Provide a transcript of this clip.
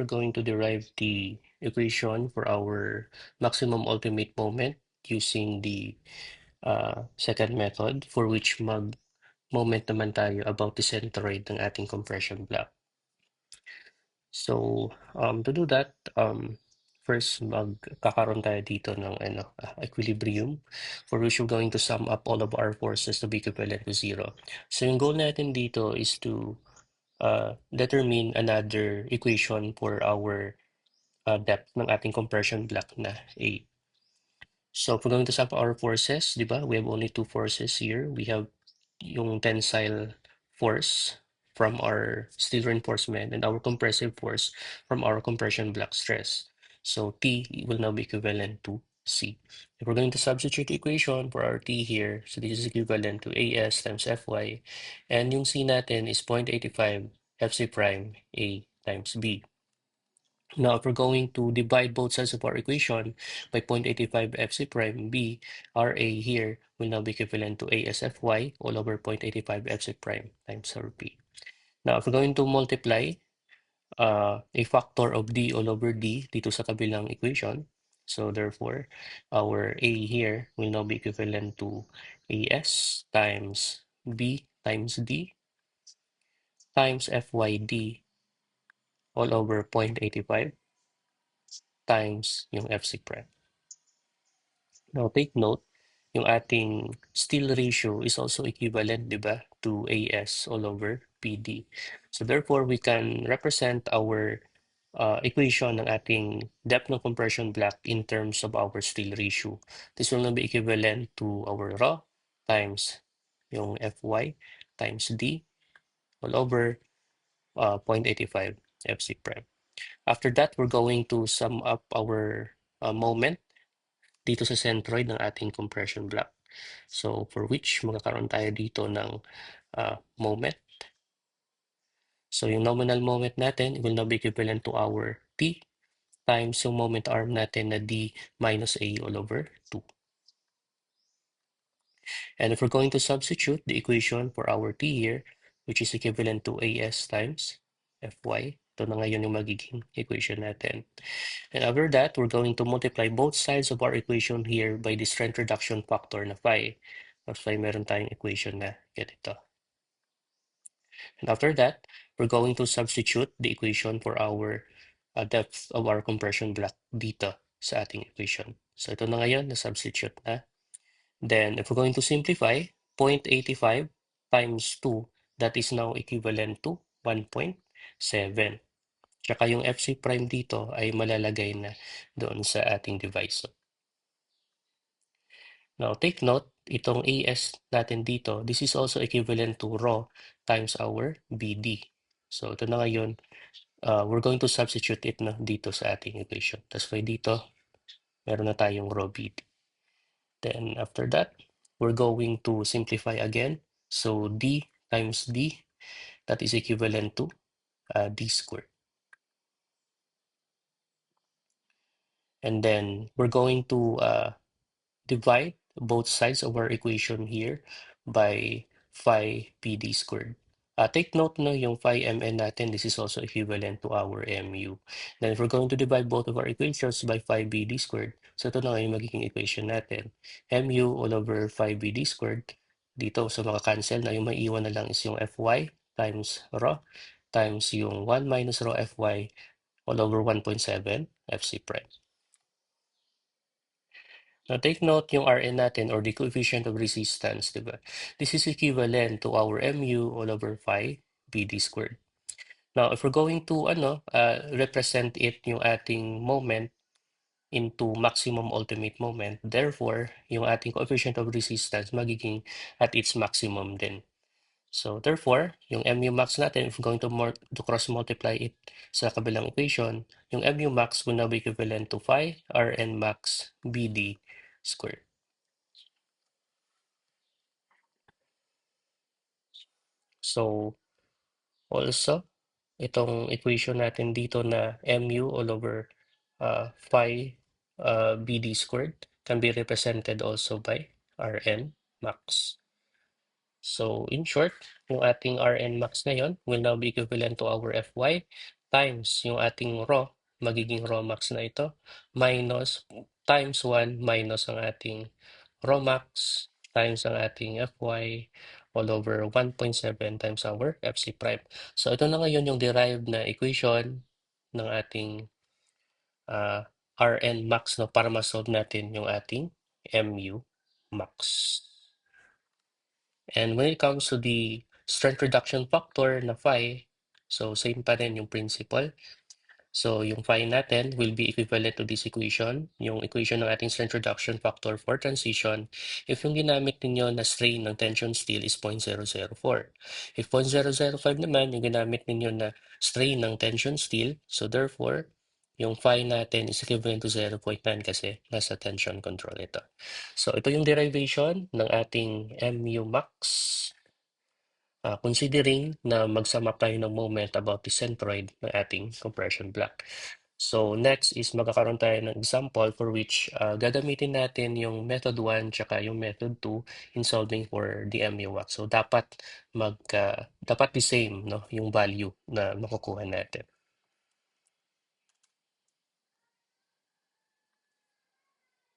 we're going to derive the equation for our maximum ultimate moment using the second method for which mag-moment naman tayo about the centroid ng ating compression block. So, to do that, first magkakaroon tayo dito ng equilibrium for which we're going to sum up all of our forces to be equivalent to zero. So, yung goal natin dito is to determine another equation for our depth ng ating compression block na A. So, if we're going to sum our forces, di ba? We have only two forces here. We have yung tensile force from our steel reinforcement and our compressive force from our compression block stress. So, T will now be equivalent to C. If we're going to substitute the equation for our T here, so this is equivalent to AS times Fy, and yung C natin is 0.85 Fc prime A times B. Now, if we're going to divide both sides of our equation by 0.85 Fc prime B, our A here will now be equivalent to ASFY all over 0.85 Fc prime times our B. Now, if we're going to multiply a factor of D all over D dito sa kabilang equation, so therefore, our A here will now be equivalent to AS times B times D times FYD all over 0.85 times yung Fc prime. Now, take note, yung ating steel ratio is also equivalent, di ba, to AS all over PD. So therefore, we can represent our equation ng ating depth ng compression block in terms of our steel ratio. This will now be equivalent to our raw times yung Fy times D all over 0.85 Fc prime. After that, we're going to sum up our moment dito sa centroid ng ating compression block. So, for which magkakaroon tayo dito ng moment. So, yung nominal moment natin will now be equivalent to our T times yung moment arm natin na D minus A all over 2. And if we're going to substitute the equation for our T here, which is equivalent to AS times Fy, ito na ngayon yung magiging equation natin. And after that, we're going to multiply both sides of our equation here by the strength reduction factor na phi. That's why meron tayong equation na ganito. And after that, we're going to substitute the equation for our depth of our compression block dito sa ating equation. So ito na ngayon, na-substitute na. Then, if we're going to simplify, 0.85 times 2, that is now equivalent to 1.7. Tsaka yung Fc prime dito ay malalagay na doon sa ating divisor. Now, take note, itong AS natin dito, this is also equivalent to rho times our BD. So, ito na ngayon, we're going to substitute it na dito sa ating equation. Tapos by dito, meron na tayong rho BD. Then, after that, we're going to simplify again. So, D times D, that is equivalent to D squared. And then we're going to divide both sides of our equation here by phi PD squared. Take note no, yung phi mn natin, this is also equivalent to our mu. Then if we're going to divide both of our equations by phi bd squared, so ito na yung magiging equation natin. Mu all over phi bd squared. Dito sa mga cancel na yung maiiwan na lang is yung fy times rho times yung 1 minus rho fy all over 1.7 fc prime. Now, take note yung Rn natin or the coefficient of resistance, di ba? This is equivalent to our mu all over phi bd squared. Now, if we're going to represent it yung ating moment into maximum ultimate moment, therefore, yung ating coefficient of resistance magiging at its maximum din. So, therefore, yung mu max natin, if we're going to cross-multiply it sa kabilang equation, yung mu max will now be equivalent to phi Rn max bd squared. So, also, itong equation natin dito na mu all over phi bd squared can be represented also by Rn max. So, in short, yung ating Rn max ngayon will now be equivalent to our Fy times yung ating raw, magiging raw max na ito, minus times 1 minus ang ating raw max times ang ating Fy all over 1.7 times our Fc prime. So ito na ngayon yung derived na equation ng ating Rn max, no, para ma-solve natin yung ating Mu max. And when it comes to the strength reduction factor na phi, so same pa rin yung principle. So yung phi natin will be equivalent to this equation, yung equation ng ating strength reduction factor for transition if yung ginamit ninyo na strain ng tension steel is 0.004. If 0.005 naman yung ginamit ninyo na strain ng tension steel, so therefore, yung phi natin is equivalent to 0.9 kasi nasa tension control ito. So ito yung derivation ng ating Mu max. Considering na mag-sum up tayo ng moment about the centroid ng ating compression block. So next is magkakaroon tayo ng example for which gagamitin natin yung method 1 tsaka yung method 2 in solving for the Mu max. So dapat dapat the same, no, yung value na makukuha natin.